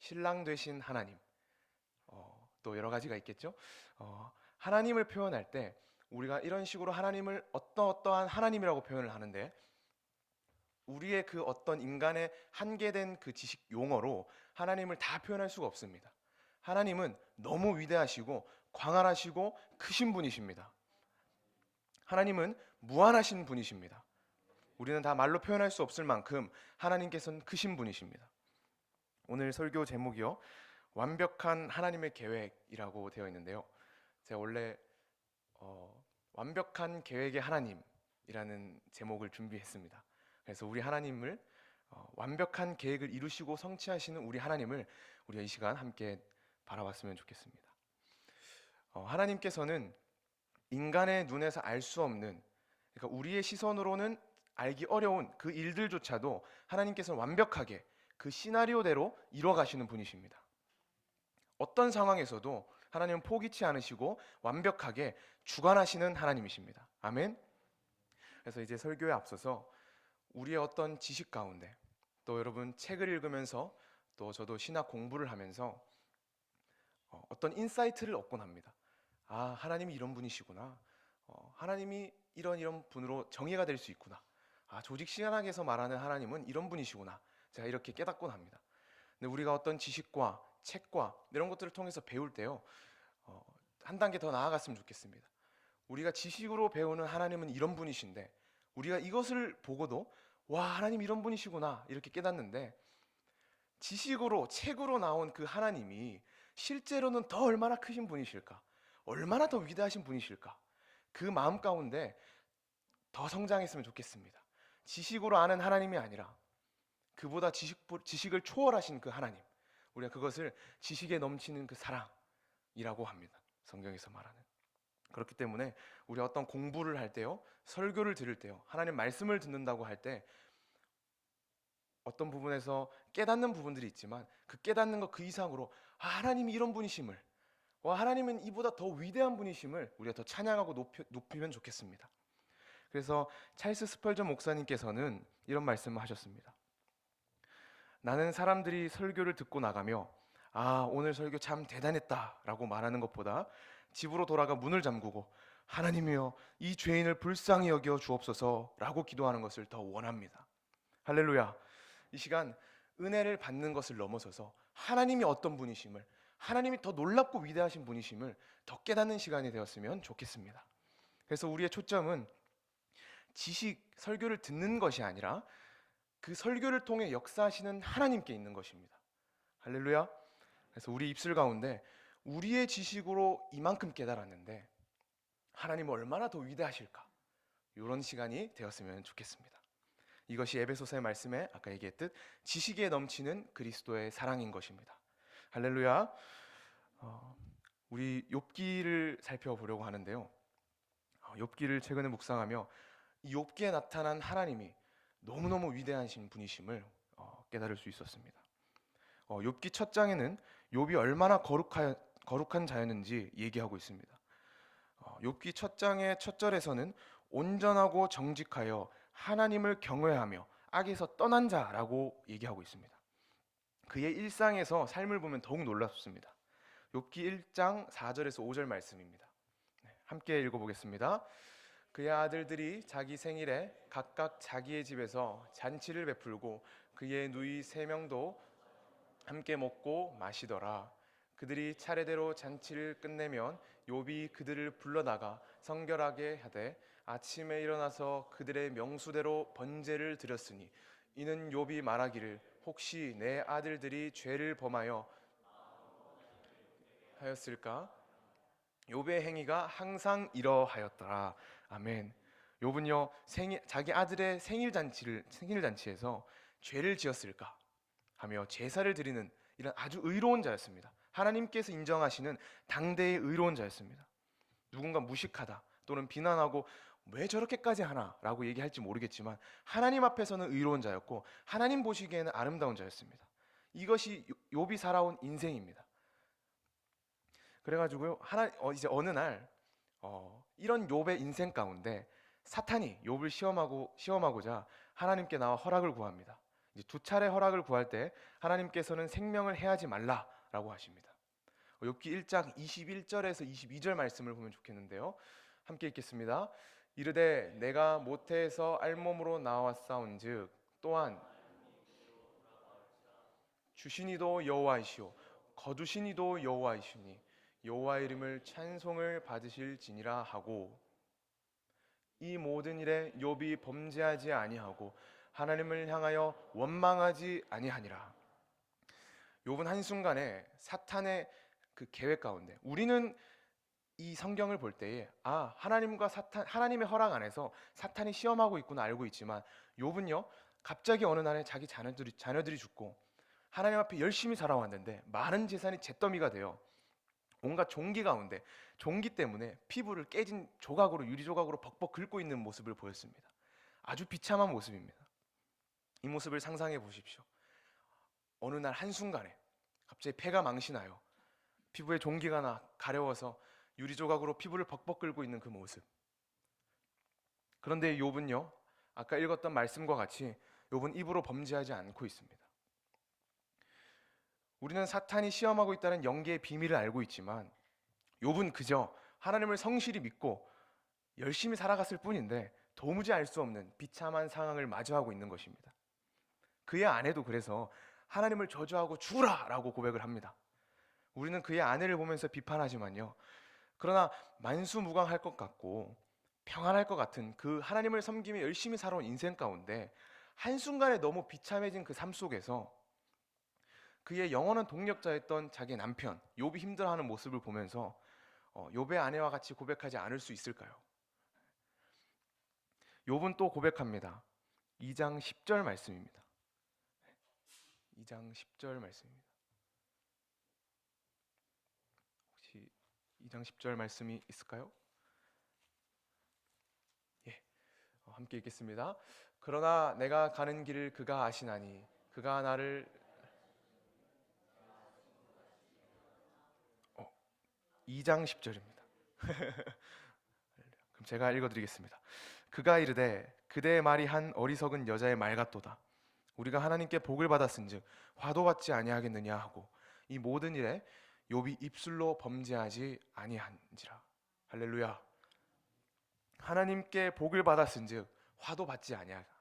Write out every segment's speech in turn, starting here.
신랑 되신 하나님, 또 여러 가지가 있겠죠. 하나님을 표현할 때 우리가 이런 식으로 하나님을 어떠한 하나님이라고 표현을 하는데, 우리의 그 어떤 인간의 한계된 그 지식 용어로 하나님을 다 표현할 수가 없습니다. 하나님은 너무 위대하시고 광활하시고 크신 분이십니다. 하나님은 무한하신 분이십니다. 우리는 다 말로 표현할 수 없을 만큼 하나님께서는 크신 분이십니다. 오늘 설교 제목이요, 완벽한 하나님의 계획이라고 되어 있는데요. 제가 원래 완벽한 계획의 하나님이라는 제목을 준비했습니다. 그래서 우리 하나님을, 완벽한 계획을 이루시고 성취하시는 우리 하나님을 우리가 이 시간 함께 바라봤으면 좋겠습니다. 하나님께서는 인간의 눈에서 알 수 없는, 그러니까 우리의 시선으로는 알기 어려운 그 일들조차도 하나님께서는 완벽하게 그 시나리오대로 이뤄가시는 분이십니다. 어떤 상황에서도 하나님은 포기치 않으시고 완벽하게 주관하시는 하나님이십니다. 아멘. 그래서 이제 설교에 앞서서 우리의 어떤 지식 가운데, 또 여러분 책을 읽으면서, 또 저도 신학 공부를 하면서 어떤 인사이트를 얻곤 합니다. 아, 하나님이 이런 분이시구나. 하나님이 이런 분으로 정의가 될 수 있구나. 아, 조직 신학에서 말하는 하나님은 이런 분이시구나. 제가 이렇게 깨닫곤 합니다. 근데 우리가 어떤 지식과 책과 이런 것들을 통해서 배울 때요, 한 단계 더 나아갔으면 좋겠습니다. 우리가 지식으로 배우는 하나님은 이런 분이신데, 우리가 이것을 보고도 와, 하나님 이런 분이시구나 이렇게 깨닫는데, 지식으로 책으로 나온 그 하나님이 실제로는 더 얼마나 크신 분이실까, 얼마나 더 위대하신 분이실까, 그 마음 가운데 더 성장했으면 좋겠습니다. 지식으로 아는 하나님이 아니라 그보다 지식을 초월하신 그 하나님, 우리가 그것을 지식에 넘치는 그 사랑이라고 합니다. 성경에서 말하는. 그렇기 때문에 우리 어떤 공부를 할 때요, 설교를 들을 때요, 하나님 말씀을 듣는다고 할 때 어떤 부분에서 깨닫는 부분들이 있지만, 그 깨닫는 것 그 이상으로 하나님이 이런 분이심을, 하나님은 이보다 더 위대한 분이심을 우리가 더 찬양하고 높이면 좋겠습니다. 그래서 찰스 스펄전 목사님께서는 이런 말씀을 하셨습니다. 나는 사람들이 설교를 듣고 나가며 아, 오늘 설교 참 대단했다 라고 말하는 것보다 집으로 돌아가 문을 잠그고 하나님이여 이 죄인을 불쌍히 여겨 주옵소서 라고 기도하는 것을 더 원합니다. 할렐루야. 이 시간 은혜를 받는 것을 넘어서서 하나님이 어떤 분이심을, 하나님이 더 놀랍고 위대하신 분이심을 더 깨닫는 시간이 되었으면 좋겠습니다. 그래서 우리의 초점은 지식, 설교를 듣는 것이 아니라 그 설교를 통해 역사하시는 하나님께 있는 것입니다. 할렐루야. 그래서 우리 입술 가운데 우리의 지식으로 이만큼 깨달았는데 하나님은 얼마나 더 위대하실까, 이런 시간이 되었으면 좋겠습니다. 이것이 에베소서의 말씀에 아까 얘기했듯 지식에 넘치는 그리스도의 사랑인 것입니다. 할렐루야. 우리 욥기를 살펴보려고 하는데요, 욥기를 최근에 묵상하며 이 욥기에 나타난 하나님이 너무너무 위대하신 분이심을 깨달을 수 있었습니다. 욥기 첫 장에는 욥이 얼마나 거룩한 자였는지 얘기하고 있습니다. 욥기 첫 장의 첫 절에서는 온전하고 정직하여 하나님을 경외하며 악에서 떠난 자라고 얘기하고 있습니다. 그의 일상에서 삶을 보면 더욱 놀랍습니다. 욥기 1장 4절에서 5절 말씀입니다. 함께 읽어보겠습니다. 그의 아들들이 자기 생일에 각각 자기의 집에서 잔치를 베풀고 그의 누이 3명도 함께 먹고 마시더라. 그들이 차례대로 잔치를 끝내면 욥이 그들을 불러다가 성결하게 하되 아침에 일어나서 그들의 명수대로 번제를 드렸으니 이는 욥이 말하기를 혹시 내 아들들이 죄를 범하여 하였을까? 욥의 행위가 항상 이러하였더라. 아멘. 욥은요, 자기 아들의 생일 잔치에서 죄를 지었을까 하며 제사를 드리는 이런 아주 의로운 자였습니다. 하나님께서 인정하시는 당대의 의로운 자였습니다. 누군가 무식하다 또는 비난하고 왜 저렇게까지 하나라고 얘기할지 모르겠지만 하나님 앞에서는 의로운 자였고 하나님 보시기에는 아름다운 자였습니다. 이것이 욥이 살아온 인생입니다. 그래가지고요, 이제 어느 날 이런 욥의 인생 가운데 사탄이 욥을 시험하고자 하나님께 나와 허락을 구합니다. 이제 두 차례 허락을 구할 때 하나님께서는 생명을 해하지 말라라고 하십니다. 욥기 1장 21절에서 22절 말씀을 보면 좋겠는데요. 함께 읽겠습니다. 이르되 내가 모태에서 알몸으로 나왔사온즉 또한 주시니도 여호와이시오 거두시니도 여호와이시니 여호와 이름을 찬송을 받으실지니라 하고 이 모든 일에 욥이 범죄하지 아니하고 하나님을 향하여 원망하지 아니하니라. 욥은 한순간에 사탄의 그 계획 가운데, 우리는 이 성경을 볼 때에 하나님과 사탄, 하나님의 허락 안에서 사탄이 시험하고 있구나 알고 있지만, 욥은요 갑자기 어느 날에 자기 자녀들이 죽고 하나님 앞에 열심히 살아왔는데 많은 재산이 잿더미가 되어 온갖 종기 가운데, 종기 때문에 피부를 깨진 조각으로, 유리 조각으로 벅벅 긁고 있는 모습을 보였습니다. 아주 비참한 모습입니다. 이 모습을 상상해 보십시오. 어느 날 한순간에 갑자기 폐가 망신하여 피부에 종기가 나 가려워서 유리 조각으로 피부를 벅벅 긁고 있는 그 모습. 그런데 욥은요, 아까 읽었던 말씀과 같이 욥은 입으로 범죄하지 않고 있습니다. 우리는 사탄이 시험하고 있다는 영계의 비밀을 알고 있지만 욥은 그저 하나님을 성실히 믿고 열심히 살아갔을 뿐인데 도무지 알 수 없는 비참한 상황을 마주하고 있는 것입니다. 그의 아내도 그래서 하나님을 저주하고 죽으라 라고 고백을 합니다. 우리는 그의 아내를 보면서 비판하지만요, 그러나 만수무강할 것 같고 평안할 것 같은 그 하나님을 섬기며 열심히 살아온 인생 가운데 한순간에 너무 비참해진 그 삶 속에서 그의 영원한 동력자였던 자기 남편 욥이 힘들어하는 모습을 보면서 욥의 아내와 같이 고백하지 않을 수 있을까요? 욥은 또 고백합니다. 2장 10절 말씀입니다. 2장 10절 말씀입니다. 혹시 2장 10절 말씀이 있을까요? 예, 함께 읽겠습니다. 그러나 내가 가는 길을 그가 아시나니 그가 나를 2장 10절입니다. 그럼 제가 읽어드리겠습니다. 그가 이르되 그대의 말이 한 어리석은 여자의 말 같도다. 우리가 하나님께 복을 받았은즉 화도 받지 아니하겠느냐 하고 이 모든 일에 욥이 입술로 범죄하지 아니한지라. 할렐루야. 하나님께 복을 받았은즉 화도 받지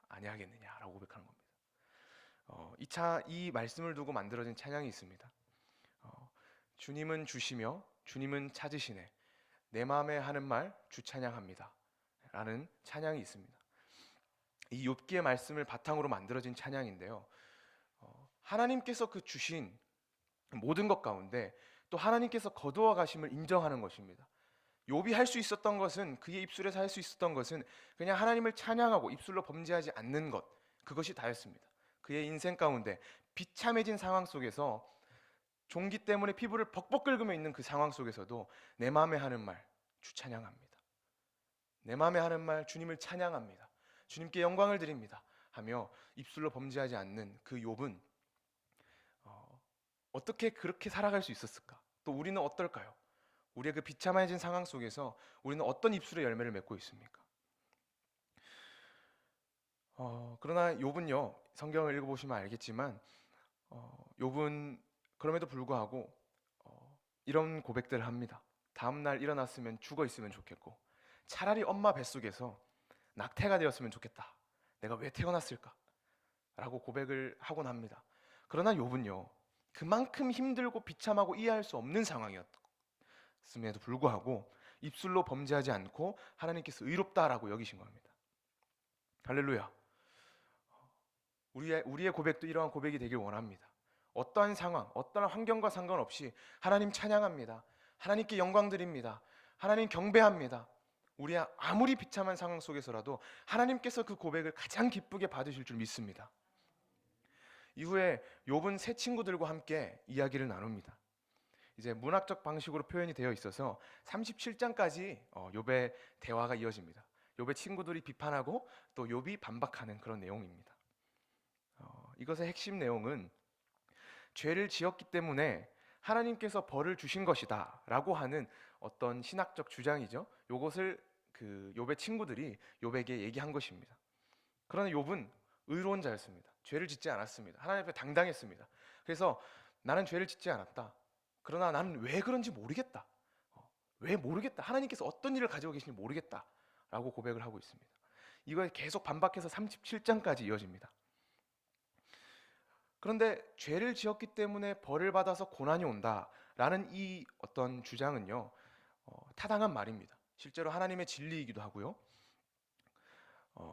아니하겠느냐라고 고백하는 겁니다. 이 말씀을 두고 만들어진 찬양이 있습니다. 주님은 주시며 주님은 찾으시네 내 마음에 하는 말 주 찬양합니다 라는 찬양이 있습니다. 이 욥기의 말씀을 바탕으로 만들어진 찬양인데요, 하나님께서 그 주신 모든 것 가운데 또 하나님께서 거두어 가심을 인정하는 것입니다. 욥이 할 수 있었던 것은, 그의 입술에서 할 수 있었던 것은 그냥 하나님을 찬양하고 입술로 범죄하지 않는 것, 그것이 다였습니다. 그의 인생 가운데 비참해진 상황 속에서 종기 때문에 피부를 벅벅 긁으며 있는 그 상황 속에서도 내 마음에 하는 말 주 찬양합니다. 내 마음에 하는 말 주님을 찬양합니다. 주님께 영광을 드립니다 하며 입술로 범죄하지 않는 그 욥은 어떻게 그렇게 살아갈 수 있었을까? 또 우리는 어떨까요? 우리의 그 비참해진 상황 속에서 우리는 어떤 입술의 열매를 맺고 있습니까? 그러나 욥은요, 성경을 읽어보시면 알겠지만 욥은 그럼에도 불구하고 이런 고백들을 합니다. 다음날 일어났으면 죽어 있으면 좋겠고 차라리 엄마 뱃속에서 낙태가 되었으면 좋겠다. 내가 왜 태어났을까? 라고 고백을 하곤 합니다. 그러나 욥은요, 그만큼 힘들고 비참하고 이해할 수 없는 상황이었음에도 불구하고 입술로 범죄하지 않고 하나님께서 의롭다라고 여기신 겁니다. 할렐루야. 우리의 고백도 이러한 고백이 되길 원합니다. 어떠한 상황, 어떠한 환경과 상관없이 하나님 찬양합니다. 하나님께 영광 드립니다. 하나님 경배합니다. 우리의 아무리 비참한 상황 속에서라도 하나님께서 그 고백을 가장 기쁘게 받으실 줄 믿습니다. 이후에 욥은 새 친구들과 함께 이야기를 나눕니다. 이제 문학적 방식으로 표현이 되어 있어서 37장까지 욥의 대화가 이어집니다. 욥의 친구들이 비판하고 또 욥이 반박하는 그런 내용입니다. 이것의 핵심 내용은 죄를 지었기 때문에 하나님께서 벌을 주신 것이다 라고 하는 어떤 신학적 주장이죠. 이것을 그 욥의 친구들이 욥에게 얘기한 것입니다. 그러나 욥은 의로운 자였습니다. 죄를 짓지 않았습니다. 하나님 앞에 당당했습니다. 그래서 나는 죄를 짓지 않았다. 그러나 나는 왜 그런지 모르겠다. 왜 모르겠다. 하나님께서 어떤 일을 가지고 계신지 모르겠다. 라고 고백을 하고 있습니다. 이거에 계속 반박해서 37장까지 이어집니다. 그런데 죄를 지었기 때문에 벌을 받아서 고난이 온다라는 이 어떤 주장은요, 타당한 말입니다. 실제로 하나님의 진리이기도 하고요.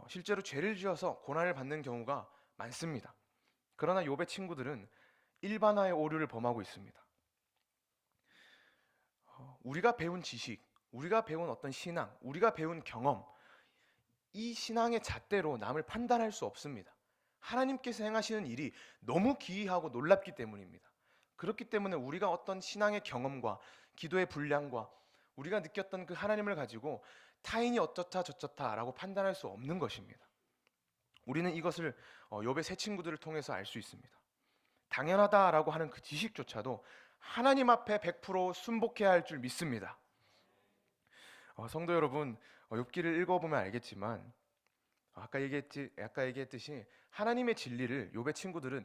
실제로 죄를 지어서 고난을 받는 경우가 많습니다. 그러나 욥의 친구들은 일반화의 오류를 범하고 있습니다. 우리가 배운 지식, 우리가 배운 어떤 신앙, 우리가 배운 경험, 이 신앙의 잣대로 남을 판단할 수 없습니다. 하나님께서 행하시는 일이 너무 기이하고 놀랍기 때문입니다. 그렇기 때문에 우리가 어떤 신앙의 경험과 기도의 분량과 우리가 느꼈던 그 하나님을 가지고 타인이 어쩌다 저쩌다라고 판단할 수 없는 것입니다. 우리는 이것을 욥의 세 친구들을 통해서 알 수 있습니다. 당연하다라고 하는 그 지식조차도 하나님 앞에 100% 순복해야 할 줄 믿습니다. 성도 여러분, 욥기를 읽어보면 알겠지만 아까 얘기했듯이 하나님의 진리를 욥의 친구들은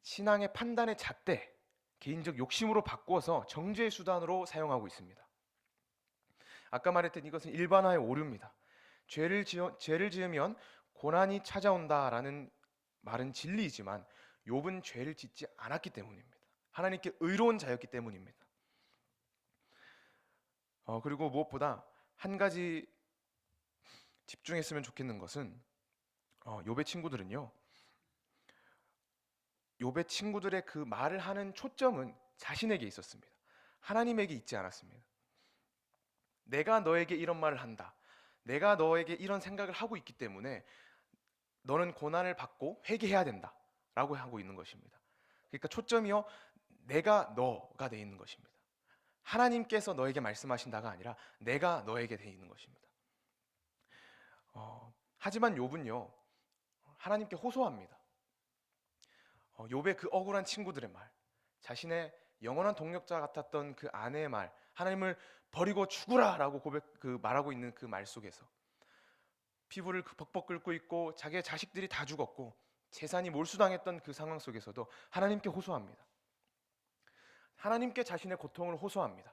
신앙의 판단의 잣대, 개인적 욕심으로 바꿔서 정죄의 수단으로 사용하고 있습니다. 아까 말했던 이것은 일반화의 오류입니다. 죄를 지으면 고난이 찾아온다라는 말은 진리이지만 욥은 죄를 짓지 않았기 때문입니다. 하나님께 의로운 자였기 때문입니다. 그리고 무엇보다 한 가지 집중했으면 좋겠는 것은 욥의 친구들은요, 욥의 친구들의 그 말을 하는 초점은 자신에게 있었습니다. 하나님에게 있지 않았습니다. 내가 너에게 이런 말을 한다. 내가 너에게 이런 생각을 하고 있기 때문에 너는 고난을 받고 회개해야 된다 라고 하고 있는 것입니다. 그러니까 초점이요, 내가 너가 돼 있는 것입니다. 하나님께서 너에게 말씀하신다가 아니라 내가 너에게 돼 있는 것입니다. 하지만 욥은요, 하나님께 호소합니다. 욥의 그 억울한 친구들의 말, 자신의 영원한 동력자 같았던 그 아내의 말, 하나님을 버리고 죽으라라고 말하고 있는 그 말 속에서 피부를 벅벅 끓고 있고 자기의 자식들이 다 죽었고 재산이 몰수당했던 그 상황 속에서도 하나님께 호소합니다. 하나님께 자신의 고통을 호소합니다.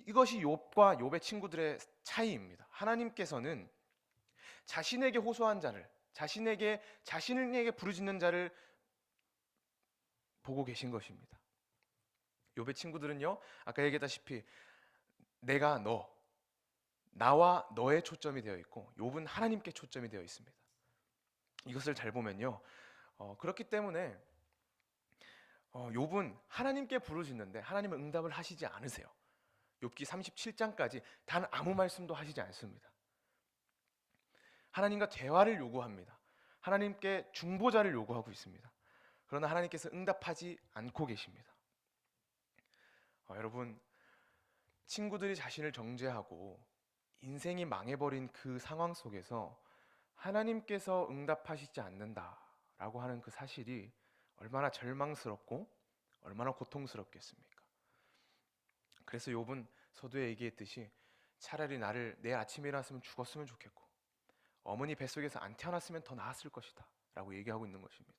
이것이 욥과 욥의 친구들의 차이입니다. 하나님께서는 자신에게 호소한 자를, 자신에게 부르짖는 자를 보고 계신 것입니다. 욥의 친구들은요, 아까 얘기했다시피 내가 나와 너의 초점이 되어 있고 욥은 하나님께 초점이 되어 있습니다. 이것을 잘 보면요, 그렇기 때문에 욥은 하나님께 부르짖는데 하나님은 응답을 하시지 않으세요. 욥기 37장까지 단 아무 말씀도 하시지 않습니다. 하나님과 대화를 요구합니다. 하나님께 중보자를 요구하고 있습니다. 그러나 하나님께서 응답하지 않고 계십니다. 여러분, 친구들이 자신을 정죄하고 인생이 망해버린 그 상황 속에서 하나님께서 응답하시지 않는다라고 하는 그 사실이 얼마나 절망스럽고 얼마나 고통스럽겠습니까? 그래서 욥은 서두에 얘기했듯이 차라리 나를 내일 아침에 일어났으면 죽었으면 좋겠고 어머니 뱃속에서 안 태어났으면 더 나았을 것이다 라고 얘기하고 있는 것입니다.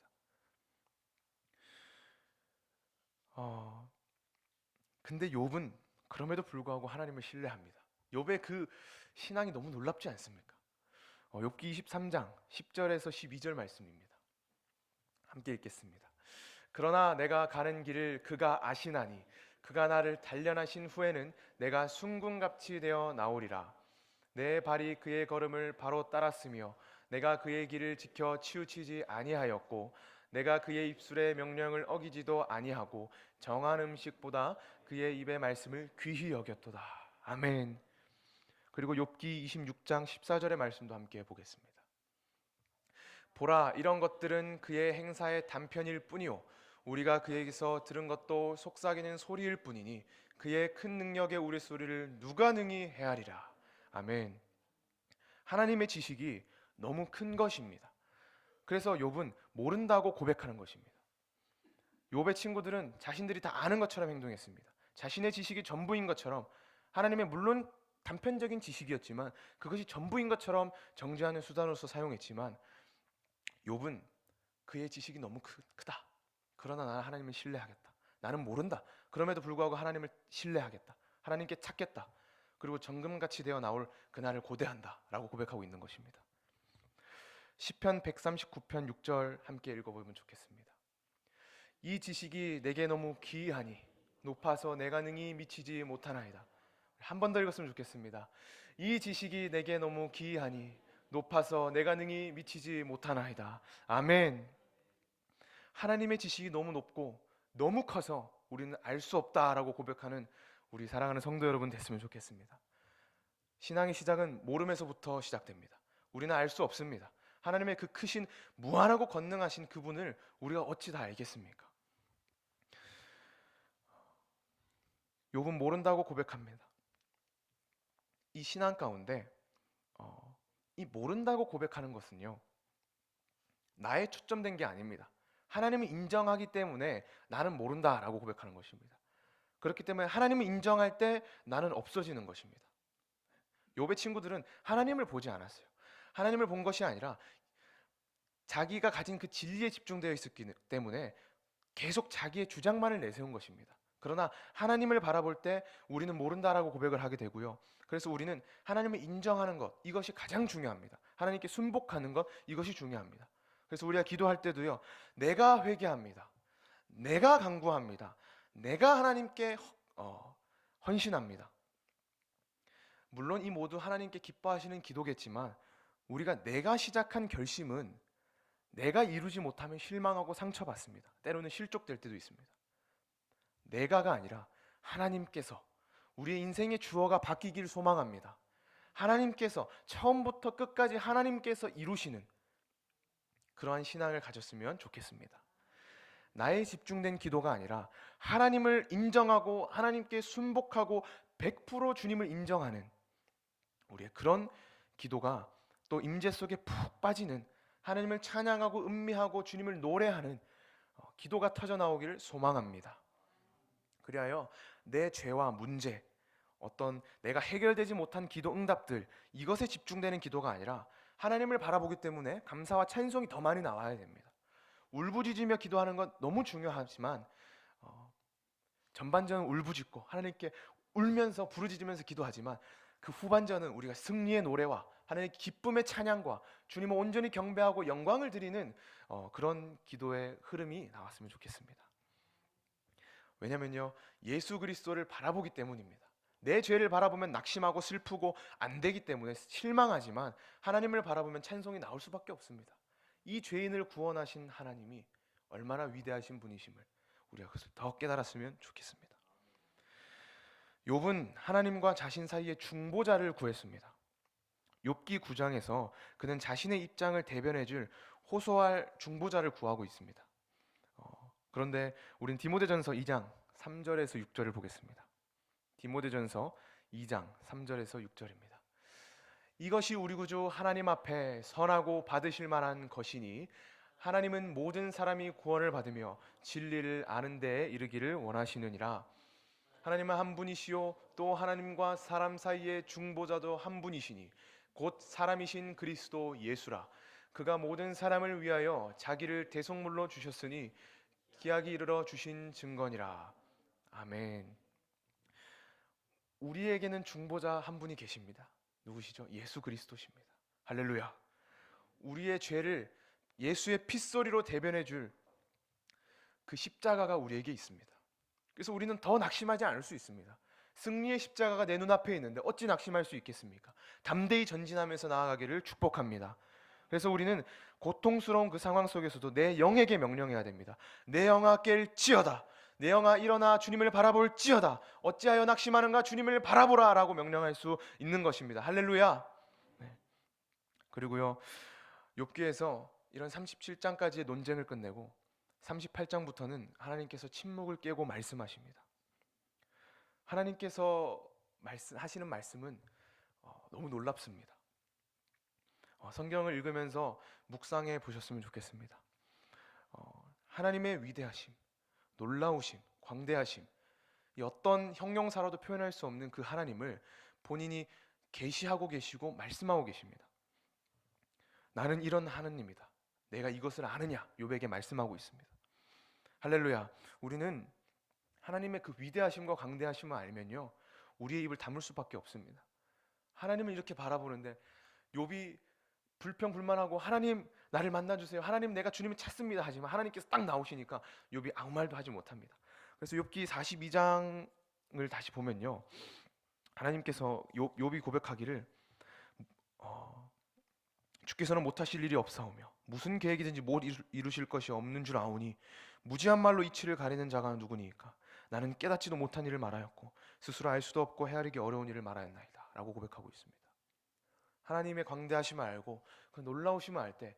근데 욥은 그럼에도 불구하고 하나님을 신뢰합니다. 욥의 그 신앙이 너무 놀랍지 않습니까? 욥기 23장 10절에서 12절 말씀입니다. 함께 읽겠습니다. 그러나 내가 가는 길을 그가 아시나니 그가 나를 단련하신 후에는 내가 순금같이 되어 나오리라. 내 발이 그의 걸음을 바로 따랐으며 내가 그의 길을 지켜 치우치지 아니하였고 내가 그의 입술의 명령을 어기지도 아니하고 정한 음식보다 그의 입의 말씀을 귀히 여겼도다. 아멘. 그리고 욥기 26장 14절의 말씀도 함께 보겠습니다. 보라, 이런 것들은 그의 행사의 단편일 뿐이요 우리가 그에게서 들은 것도 속삭이는 소리일 뿐이니 그의 큰 능력의 우리소리를 누가 능히 헤아리라. 아멘. 하나님의 지식이 너무 큰 것입니다. 그래서 욥은 모른다고 고백하는 것입니다. 욥의 친구들은 자신들이 다 아는 것처럼 행동했습니다. 자신의 지식이 전부인 것처럼, 하나님의 물론 단편적인 지식이었지만 그것이 전부인 것처럼 정죄하는 수단으로서 사용했지만 욥은 그의 지식이 너무 크다. 그러나 나는 하나님을 신뢰하겠다. 나는 모른다. 그럼에도 불구하고 하나님을 신뢰하겠다. 하나님께 찾겠다. 그리고 정금같이 되어 나올 그날을 고대한다 라고 고백하고 있는 것입니다. 시편 139편 6절 함께 읽어보면 좋겠습니다. 이 지식이 내게 너무 기이하니 높아서 내가 능히 미치지 못하나이다. 한 번 더 읽었으면 좋겠습니다. 이 지식이 내게 너무 기이하니 높아서 내가 능히 미치지 못하나이다. 아멘. 하나님의 지식이 너무 높고 너무 커서 우리는 알 수 없다라고 고백하는 우리 사랑하는 성도 여러분 됐으면 좋겠습니다. 신앙의 시작은 모름에서부터 시작됩니다. 우리는 알 수 없습니다. 하나님의 그 크신 무한하고 권능하신 그분을 우리가 어찌 다 알겠습니까? 욥은 모른다고 고백합니다. 이 신앙 가운데 이 모른다고 고백하는 것은요, 나의 초점된 게 아닙니다. 하나님을 인정하기 때문에 나는 모른다라고 고백하는 것입니다. 그렇기 때문에 하나님을 인정할 때 나는 없어지는 것입니다. 욥의 친구들은 하나님을 보지 않았어요. 하나님을 본 것이 아니라 자기가 가진 그 진리에 집중되어 있었기 때문에 계속 자기의 주장만을 내세운 것입니다. 그러나 하나님을 바라볼 때 우리는 모른다라고 고백을 하게 되고요. 그래서 우리는 하나님을 인정하는 것, 이것이 가장 중요합니다. 하나님께 순복하는 것, 이것이 중요합니다. 그래서 우리가 기도할 때도요, 내가 회개합니다. 내가 간구합니다. 내가 하나님께 헌신합니다. 물론 이 모두 하나님께 기뻐하시는 기도겠지만 우리가 내가 시작한 결심은 내가 이루지 못하면 실망하고 상처받습니다. 때로는 실족될 때도 있습니다. 내가가 아니라 하나님께서 우리의 인생의 주어가 바뀌기를 소망합니다. 하나님께서 처음부터 끝까지 하나님께서 이루시는 그러한 신앙을 가졌으면 좋겠습니다. 나의 집중된 기도가 아니라 하나님을 인정하고 하나님께 순복하고 100% 주님을 인정하는 우리의 그런 기도가 또 임재 속에 푹 빠지는 하나님을 찬양하고 음미하고 주님을 노래하는 기도가 터져 나오기를 소망합니다. 그리하여 내 죄와 문제, 어떤 내가 해결되지 못한 기도 응답들, 이것에 집중되는 기도가 아니라 하나님을 바라보기 때문에 감사와 찬송이 더 많이 나와야 됩니다. 울부짖으며 기도하는 건 너무 중요하지만 전반전은 울부짖고 하나님께 울면서 부르짖으면서 기도하지만 그 후반전은 우리가 승리의 노래와 하나님의 기쁨의 찬양과 주님을 온전히 경배하고 영광을 드리는 그런 기도의 흐름이 나왔으면 좋겠습니다. 왜냐면요, 예수 그리스도를 바라보기 때문입니다. 내 죄를 바라보면 낙심하고 슬프고 안 되기 때문에 실망하지만 하나님을 바라보면 찬송이 나올 수밖에 없습니다. 이 죄인을 구원하신 하나님이 얼마나 위대하신 분이심을 우리가 그것을 더 깨달았으면 좋겠습니다. 욥은 하나님과 자신 사이에 중보자를 구했습니다. 욥기 9장에서 그는 자신의 입장을 대변해줄 호소할 중보자를 구하고 있습니다. 그런데 우린 디모데전서 2장 3절에서 6절을 보겠습니다. 디모데전서 2장 3절에서 6절입니다. 이것이 우리 구주 하나님 앞에 선하고 받으실 만한 것이니 하나님은 모든 사람이 구원을 받으며 진리를 아는 데에 이르기를 원하시느니라. 하나님은 한 분이시요 또 하나님과 사람 사이의 중보자도 한 분이시니 곧 사람이신 그리스도 예수라. 그가 모든 사람을 위하여 자기를 대속물로 주셨으니 기약이 이르러 주신 증거니라. 아멘. 우리에게는 중보자 한 분이 계십니다. 누구시죠? 예수 그리스도십니다. 할렐루야. 우리의 죄를 예수의 핏소리로 대변해 줄 그 십자가가 우리에게 있습니다. 그래서 우리는 더 낙심하지 않을 수 있습니다. 승리의 십자가가 내 눈앞에 있는데 어찌 낙심할 수 있겠습니까? 담대히 전진하면서 나아가기를 축복합니다. 그래서 우리는 고통스러운 그 상황 속에서도 내 영에게 명령해야 됩니다. 내 영아 깰지어다. 내 영아 일어나 주님을 바라볼지어다. 어찌하여 낙심하는가? 주님을 바라보라 라고 명령할 수 있는 것입니다. 할렐루야. 네. 그리고요, 욥기에서 이런 37장까지의 논쟁을 끝내고 38장부터는 하나님께서 침묵을 깨고 말씀하십니다. 하나님께서 하시는 말씀은 너무 놀랍습니다. 성경을 읽으면서 묵상해 보셨으면 좋겠습니다. 하나님의 위대하심, 놀라우심, 광대하심, 이 어떤 형용사로도 표현할 수 없는 그 하나님을 본인이 계시하고 계시고 말씀하고 계십니다. 나는 이런 하나님이다. 내가 이것을 아느냐? 욥에게 말씀하고 있습니다. 할렐루야. 우리는 하나님의 그 위대하심과 강대하심을 알면요, 우리의 입을 다물 수밖에 없습니다. 하나님을 이렇게 바라보는데 욥이 불평불만하고 하나님 나를 만나주세요, 하나님 내가 주님을 찾습니다 하지만 하나님께서 딱 나오시니까 욥이 아무 말도 하지 못합니다. 그래서 욥기 42장을 다시 보면요, 하나님께서 욥이 고백하기를 주께서는 못하실 일이 없사오며 무슨 계획이든지 못 이루실 것이 없는 줄 아오니 무지한 말로 이치를 가리는 자가 누구니까. 나는 깨닫지도 못한 일을 말하였고 스스로 알 수도 없고 헤아리기 어려운 일을 말하였나이다 라고 고백하고 있습니다. 하나님의 광대하심을 알고 그 놀라우심을 알 때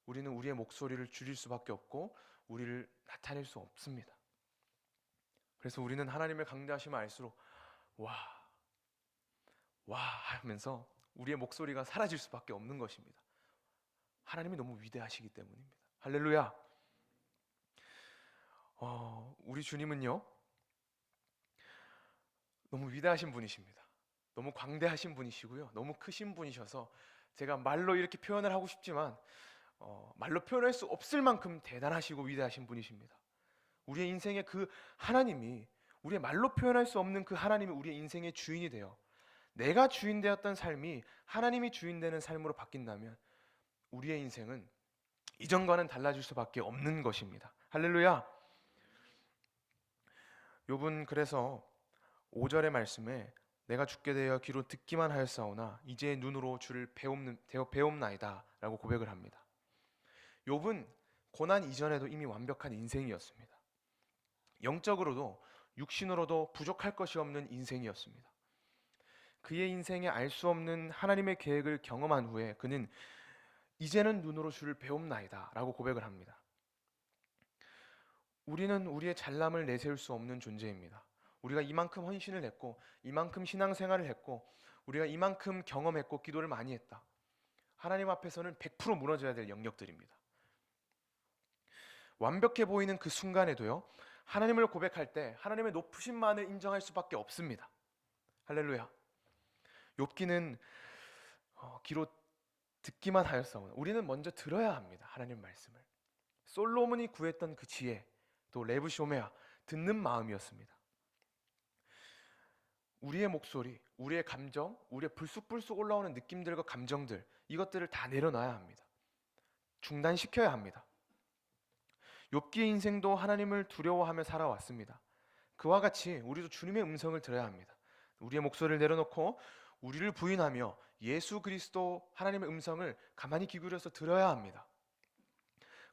우리는 우리의 목소리를 줄일 수밖에 없고 우리를 나타낼 수 없습니다. 그래서 우리는 하나님의 강대하심을 알수록 와 하면서 우리의 목소리가 사라질 수밖에 없는 것입니다. 하나님이 너무 위대하시기 때문입니다. 할렐루야. 우리 주님은요, 너무 위대하신 분이십니다. 너무 광대하신 분이시고요, 너무 크신 분이셔서 제가 말로 이렇게 표현을 하고 싶지만 말로 표현할 수 없을 만큼 대단하시고 위대하신 분이십니다. 우리의 인생의 그 하나님이, 우리의 말로 표현할 수 없는 그 하나님이 우리의 인생의 주인이 되어 내가 주인 되었던 삶이 하나님이 주인 되는 삶으로 바뀐다면 우리의 인생은 이전과는 달라질 수밖에 없는 것입니다. 할렐루야. 욥은 그래서 5절의 말씀에 내가 죽게 되어 귀로 듣기만 하였사오나 이제 눈으로 주를 배움나이다 라고 고백을 합니다. 욥은 고난 이전에도 이미 완벽한 인생이었습니다. 영적으로도 육신으로도 부족할 것이 없는 인생이었습니다. 그의 인생에 알 수 없는 하나님의 계획을 경험한 후에 그는 이제는 눈으로 주를 배움나이다 라고 고백을 합니다. 우리는 우리의 잘남을 내세울 수 없는 존재입니다. 우리가 이만큼 헌신을 했고 이만큼 신앙생활을 했고 우리가 이만큼 경험했고 기도를 많이 했다, 하나님 앞에서는 100% 무너져야 될 영역들입니다. 완벽해 보이는 그 순간에도요, 하나님을 고백할 때 하나님의 높으심만을 인정할 수밖에 없습니다. 할렐루야. 욥기는 귀로 듣기만 하였사오나 우리는 먼저 들어야 합니다. 하나님 말씀을. 솔로몬이 구했던 그 지혜, 또 레브쇼메아, 듣는 마음이었습니다. 우리의 목소리, 우리의 감정, 우리의 불쑥불쑥 올라오는 느낌들과 감정들, 이것들을 다 내려놔야 합니다. 중단시켜야 합니다. 욥기의 인생도 하나님을 두려워하며 살아왔습니다. 그와 같이 우리도 주님의 음성을 들어야 합니다. 우리의 목소리를 내려놓고 우리를 부인하며 예수 그리스도 하나님의 음성을 가만히 귀 기울여서 들어야 합니다.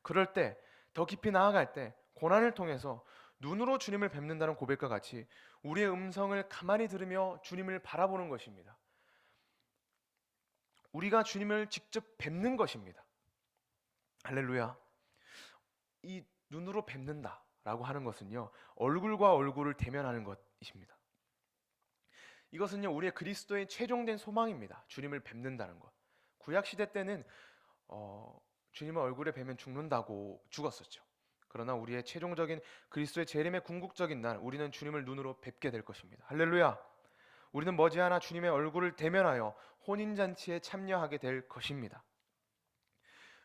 그럴 때, 더 깊이 나아갈 때 고난을 통해서 눈으로 주님을 뵙는다는 고백과 같이 우리의 음성을 가만히 들으며 주님을 바라보는 것입니다. 우리가 주님을 직접 뵙는 것입니다. 할렐루야. 이 눈으로 뵙는다 라고 하는 것은요, 얼굴과 얼굴을 대면하는 것입니다. 이것은요, 우리의 그리스도의 최종된 소망입니다. 주님을 뵙는다는 것. 구약시대 때는 주님을 얼굴에 뵈면 죽는다고 죽었었죠. 그러나 우리의 최종적인 그리스도의 재림의 궁극적인 날, 우리는 주님을 눈으로 뵙게 될 것입니다. 할렐루야. 우리는 머지않아 주님의 얼굴을 대면하여 혼인잔치에 참여하게 될 것입니다.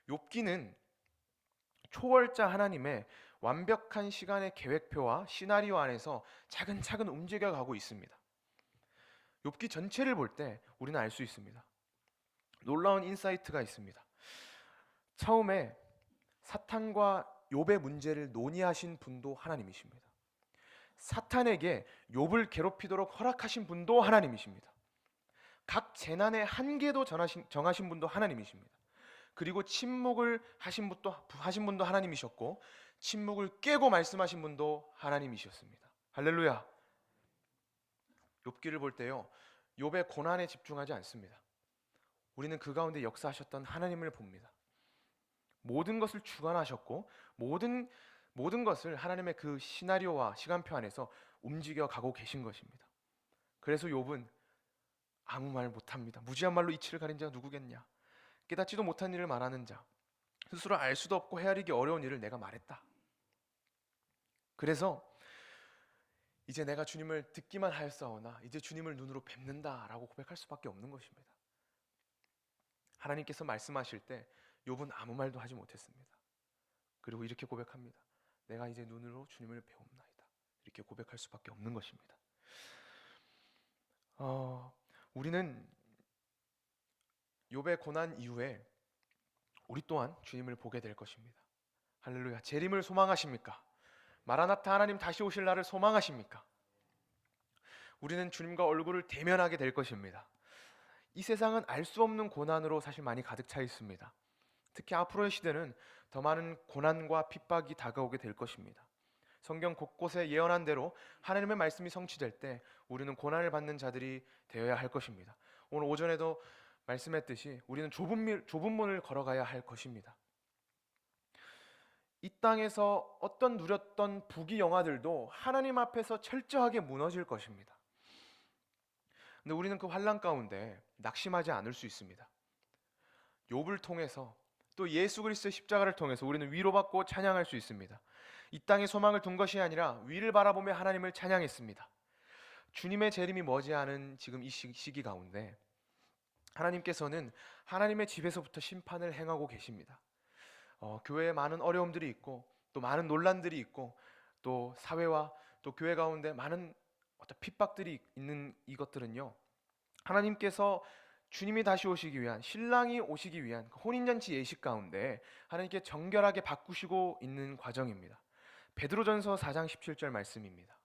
욥기는 초월자 하나님의 완벽한 시간의 계획표와 시나리오 안에서 차근차근 움직여가고 있습니다. 욥기 전체를 볼 때 우리는 알 수 있습니다. 놀라운 인사이트가 있습니다. 처음에 사탄과 욥의 문제를 논의하신 분도 하나님이십니다. 사탄에게 욥을 괴롭히도록 허락하신 분도 하나님이십니다. 각 재난의 한계도 정하신 분도 하나님이십니다. 그리고 침묵을 하신 분도 하나님이셨고 침묵을 깨고 말씀하신 분도 하나님이셨습니다. 할렐루야. 욥기를 볼 때요, 욥의 고난에 집중하지 않습니다. 우리는 그 가운데 역사하셨던 하나님을 봅니다. 모든 것을 주관하셨고 모든 것을 하나님의 그 시나리오와 시간표 안에서 움직여 가고 계신 것입니다. 그래서 욥은 아무 말 못합니다. 무지한 말로 이치를 가린 자가 누구겠냐. 깨닫지도 못한 일을 말하는 자, 스스로 알 수도 없고 헤아리기 어려운 일을 내가 말했다. 그래서 이제 내가 주님을 듣기만 하였사오나 이제 주님을 눈으로 뵙는다라고 고백할 수밖에 없는 것입니다. 하나님께서 말씀하실 때 욥은 아무 말도 하지 못했습니다. 그리고 이렇게 고백합니다. 내가 이제 눈으로 주님을 배웁나이다. 이렇게 고백할 수밖에 없는 것입니다. 우리는 욥의 고난 이후에 우리 또한 주님을 보게 될 것입니다. 할렐루야. 재림을 소망하십니까? 마라나타, 하나님 다시 오실 날을 소망하십니까? 우리는 주님과 얼굴을 대면하게 될 것입니다. 이 세상은 알 수 없는 고난으로 사실 많이 가득 차 있습니다. 특히 앞으로의 시대는 더 많은 고난과 핍박이 다가오게 될 것입니다. 성경 곳곳에 예언한 대로 하나님의 말씀이 성취될 때 우리는 고난을 받는 자들이 되어야 할 것입니다. 오늘 오전에도 말씀했듯이 우리는 좁은 문을 걸어가야 할 것입니다. 이 땅에서 어떤 누렸던 부귀 영화들도 하나님 앞에서 철저하게 무너질 것입니다. 근데 우리는 그 환난 가운데 낙심하지 않을 수 있습니다. 욥을 통해서 또 예수 그리스도의 십자가를 통해서 우리는 위로받고 찬양할 수 있습니다. 이 땅에 소망을 둔 것이 아니라 위를 바라보며 하나님을 찬양했습니다. 주님의 재림이 머지않은 지금 이 시기 가운데 하나님께서는 하나님의 집에서부터 심판을 행하고 계십니다. 교회에 많은 어려움들이 있고 또 많은 논란들이 있고 또 사회와 또 교회 가운데 많은 어떤 핍박들이 있는 이것들은요, 하나님께서 주님이 다시 오시기 위한, 신랑이 오시기 위한 그 혼인잔치 예식 가운데 하나님께 정결하게 바꾸시고 있는 과정입니다. 베드로전서 4장 17절 말씀입니다.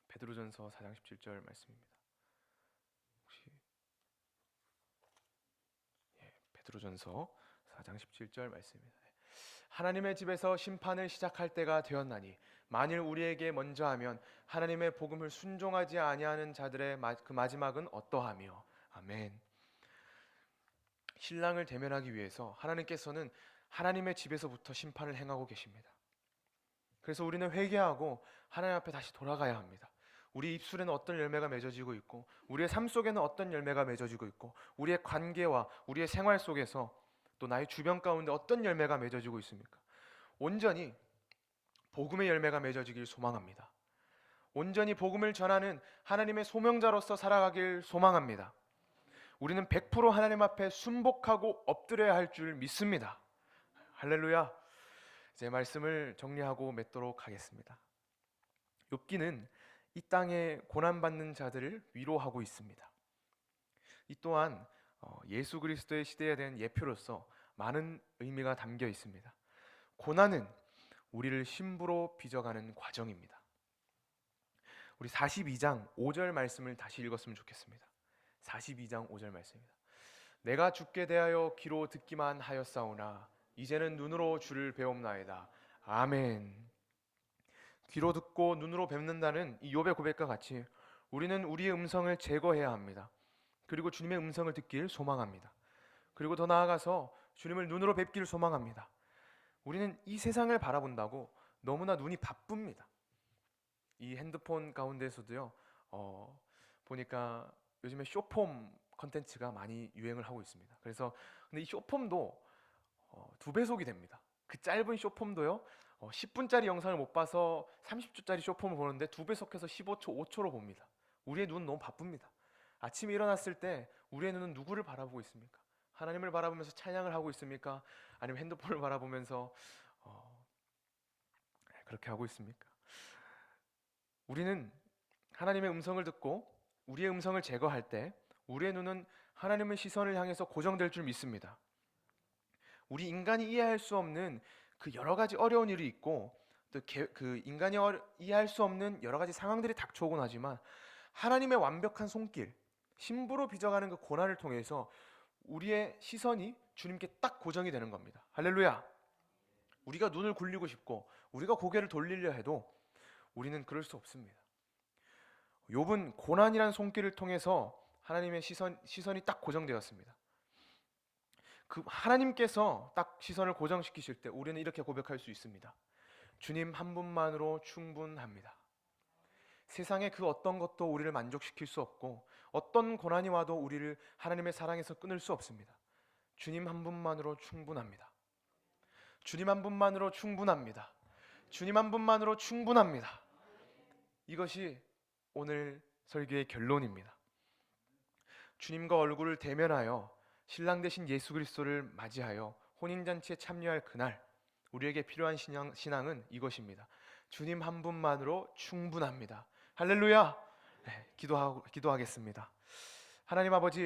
베드로전서 4장 17절 말씀입니다. 혹시 베드로전서 4장 17절 말씀입니다. 하나님의 집에서 심판을 시작할 때가 되었나니 만일 우리에게 먼저 하면 하나님의 복음을 순종하지 아니하는 자들의 그 마지막은 어떠하며. 아멘. 신랑을 대면하기 위해서 하나님께서는 하나님의 집에서부터 심판을 행하고 계십니다. 그래서 우리는 회개하고 하나님 앞에 다시 돌아가야 합니다. 우리 입술에는 어떤 열매가 맺어지고 있고 우리의 삶 속에는 어떤 열매가 맺어지고 있고 우리의 관계와 우리의 생활 속에서 또 나의 주변 가운데 어떤 열매가 맺어지고 있습니까? 온전히 복음의 열매가 맺어지길 소망합니다. 온전히 복음을 전하는 하나님의 소명자로서 살아가길 소망합니다. 우리는 100% 하나님 앞에 순복하고 엎드려야 할 줄 믿습니다. 할렐루야. 제 말씀을 정리하고 맺도록 하겠습니다. 욥기는 이 땅에 고난받는 자들을 위로하고 있습니다. 이 또한 예수 그리스도의 시대에 대한 예표로서 많은 의미가 담겨 있습니다. 고난은 우리를 신부로 빚어가는 과정입니다. 우리 42장 5절 말씀을 다시 읽었으면 좋겠습니다. 42장 5절 말씀입니다. 내가 주께 대하여 귀로 듣기만 하였사오나 이제는 눈으로 주를 배움나이다. 아멘. 귀로 듣고 눈으로 뵙는다는 이 욥의 고백과 같이 우리는 우리의 음성을 제거해야 합니다. 그리고 주님의 음성을 듣길 소망합니다. 그리고 더 나아가서 주님을 눈으로 뵙기를 소망합니다. 우리는 이 세상을 바라본다고 너무나 눈이 바쁩니다. 이 핸드폰 가운데서도요, 보니까 요즘에 숏폼 컨텐츠가 많이 유행을 하고 있습니다. 그래서 근데 이 숏폼도 2배속이 됩니다. 그 짧은 숏폼도요, 10분짜리 영상을 못 봐서 30초짜리 숏폼을 보는데 2배속해서 15초, 5초로 봅니다. 우리의 눈은 너무 바쁩니다. 아침에 일어났을 때 우리의 눈은 누구를 바라보고 있습니까? 하나님을 바라보면서 찬양을 하고 있습니까? 아니면 핸드폰을 바라보면서 그렇게 하고 있습니까? 우리는 하나님의 음성을 듣고 우리의 음성을 제거할 때 우리의 눈은 하나님의 시선을 향해서 고정될 줄 믿습니다. 우리 인간이 이해할 수 없는 그 여러 가지 어려운 일이 있고 또 그 인간이 이해할 수 없는 여러 가지 상황들이 닥쳐오곤 하지만 하나님의 완벽한 손길, 신부로 빚어가는 그 고난을 통해서 우리의 시선이 주님께 딱 고정이 되는 겁니다. 할렐루야. 우리가 눈을 굴리고 싶고 우리가 고개를 돌리려 해도 우리는 그럴 수 없습니다. 욥은 고난이라는 손길을 통해서 하나님의 시선이 딱 고정되었습니다. 그 하나님께서 딱 시선을 고정시키실 때 우리는 이렇게 고백할 수 있습니다. 주님 한 분만으로 충분합니다. 세상의 그 어떤 것도 우리를 만족시킬 수 없고 어떤 고난이 와도 우리를 하나님의 사랑에서 끊을 수 없습니다. 주님 한 분만으로 충분합니다. 주님 한 분만으로 충분합니다. 주님 한 분만으로 충분합니다. 이것이 오늘 설교의 결론입니다. 주님과 얼굴을 대면하여 신랑 되신 예수 그리스도를 맞이하여 혼인잔치에 참여할 그날 우리에게 필요한 신앙은 이것입니다. 주님 한 분만으로 충분합니다. 할렐루야. 네, 기도하겠습니다. 하나님 아버지,